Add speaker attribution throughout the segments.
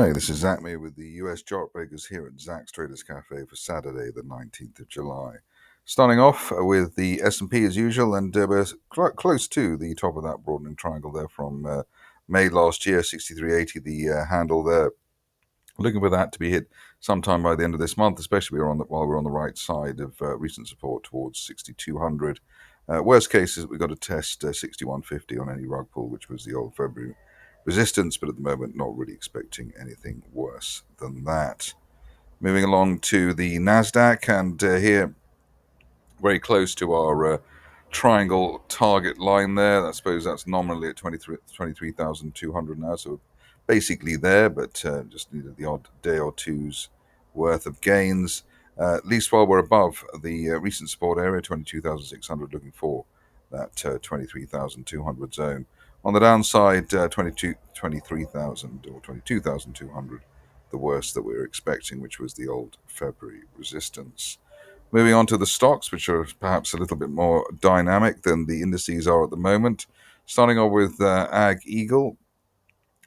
Speaker 1: Hi, this is Zach May with the US Chartbreakers here at Zach's Traders Cafe for Saturday, the 19th of July. Starting off with the S&P as usual, and we're close to the top of that broadening triangle there from May last year, 63.80, the handle there. Looking for that to be hit sometime by the end of this month, especially while we're on the right side of recent support towards 6,200. Worst case is we've got to test 61.50 on any rug pull, which was the old February resistance, but at the moment not really expecting anything worse than that. Moving along to the Nasdaq, and here very close to our triangle target line there. I suppose that's nominally at 23,200 now, so basically there, but just needed the odd day or two's worth of gains. At least while we're above the recent support area, 22,600, looking for that 23,200 zone. On the downside, 23,000 or 22,200, the worst that we were expecting, which was the old February resistance. Moving on to the stocks, which are perhaps a little bit more dynamic than the indices are at the moment. Starting off with AgEagle,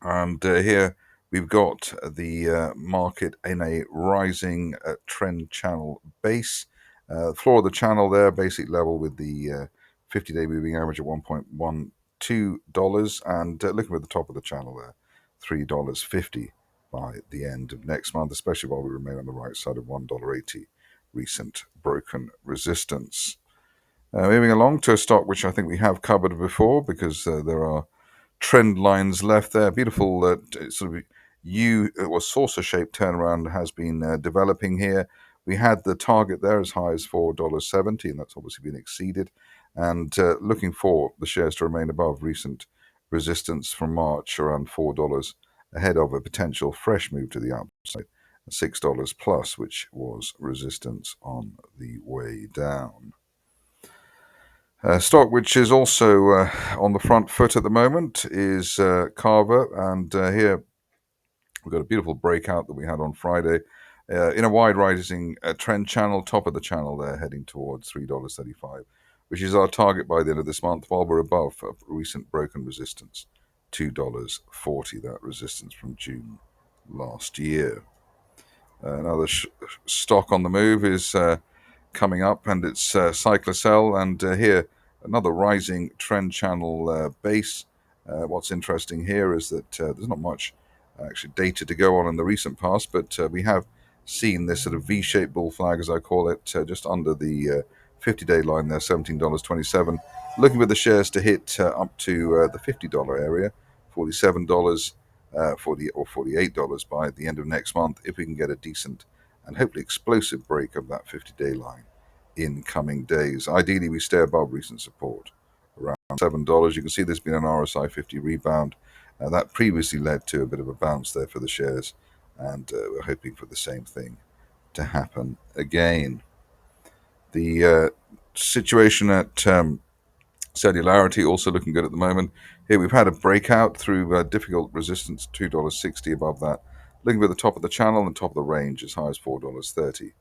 Speaker 1: and here we've got the market in a rising trend channel base. Floor of the channel there, basic level with the 50-day moving average at $1.12, and looking at the top of the channel there, $3.50 by the end of next month, especially while we remain on the right side of $1.80 recent broken resistance. Moving along to a stock which I think we have covered before, because there are trend lines left there. Beautiful sort of U or saucer-shaped turnaround has been developing here. We had the target there as high as $4.70, and that's obviously been exceeded. And looking for the shares to remain above recent resistance from March around $4, ahead of a potential fresh move to the upside, $6 plus, which was resistance on the way down. Stock which is also on the front foot at the moment is Carver, and here we've got a beautiful breakout that we had on Friday in a wide rising trend channel, top of the channel there, heading towards $3.35, which is our target by the end of this month, while we're above recent broken resistance, $2.40, that resistance from June last year. Another stock on the move is coming up, and it's Cyclacel, and here another rising trend channel base. What's interesting here is that there's not much actually data to go on in the recent past, but we have seen this sort of V-shaped bull flag, as I call it, just under the 50-day line there, $17.27. Looking for the shares to hit up to the $50 area, $47. $40 or $48 by the end of next month, if we can get a decent and hopefully explosive break of that 50-day line in coming days. Ideally, we stay above recent support around $7. You can see there's been an RSI 50 rebound. That previously led to a bit of a bounce there for the shares, and we're hoping for the same thing to happen again. The situation at Celularity also looking good at the moment. Here we've had a breakout through difficult resistance, $2.60 above that. Looking for the top of the channel and top of the range as high as $4.30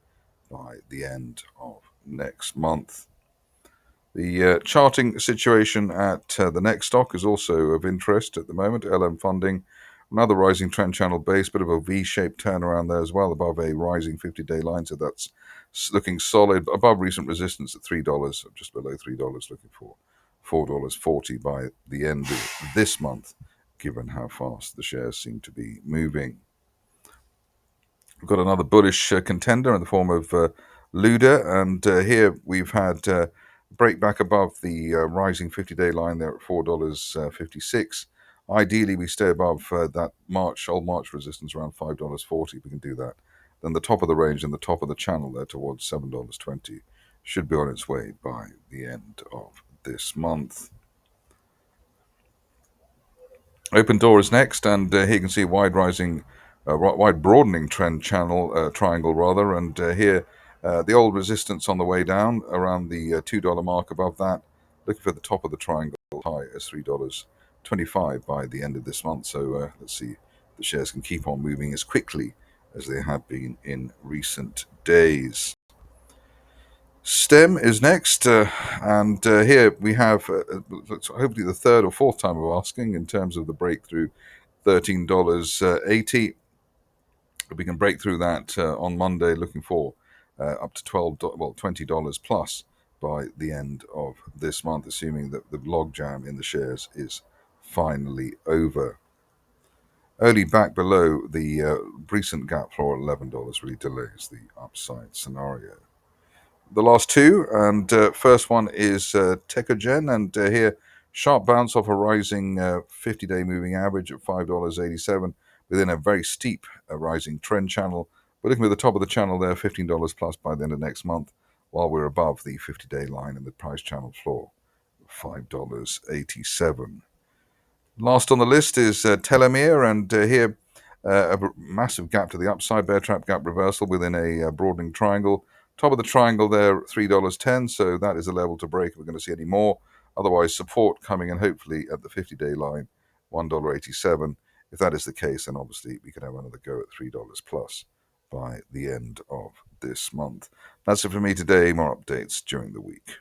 Speaker 1: by the end of next month. The charting situation at the next stock is also of interest at the moment. LM Funding, another rising trend channel base, bit of a V-shaped turnaround there as well, above a rising 50-day line. So that's looking solid, above recent resistance at $3, just below $3, looking for $4.40 by the end of this month, given how fast the shares seem to be moving. We've got another bullish contender in the form of Luda, and here we've had break back above the rising 50-day line there at $4.56. Ideally, we stay above that old March resistance around $5.40. We can do that. Then the top of the range and the top of the channel there towards $7.20 should be on its way by the end of this month. Opendoor is next, and here you can see wide broadening trend channel triangle rather, and here the old resistance on the way down around the $2 mark. Above that, looking for the top of the triangle high as $3.25 by the end of this month. So let's see if the shares can keep on moving as quickly as they have been in recent days. STEM is next, and here we have hopefully the third or fourth time of asking in terms of the breakthrough $13.80. If we can break through that on Monday, looking for up to $20 plus by the end of this month, assuming that the logjam in the shares is finally over. Only back below the recent gap floor at $11 really delays the upside scenario. The last two, and first one is Tecogen, and here sharp bounce off a rising 50-day moving average at $5.87 within a very steep rising trend channel. We're looking at the top of the channel there, $15 plus by the end of next month, while we're above the 50-day line in the price channel floor, $5.87. Last on the list is Telomir, and here a massive gap to the upside, bear trap gap reversal within a broadening triangle. Top of the triangle there, $3.10, so that is a level to break if we're going to see any more. Otherwise, support coming in hopefully at the 50-day line, $1.87. If that is the case, then obviously we can have another go at $3 plus by the end of this month. That's it for me today. More updates during the week.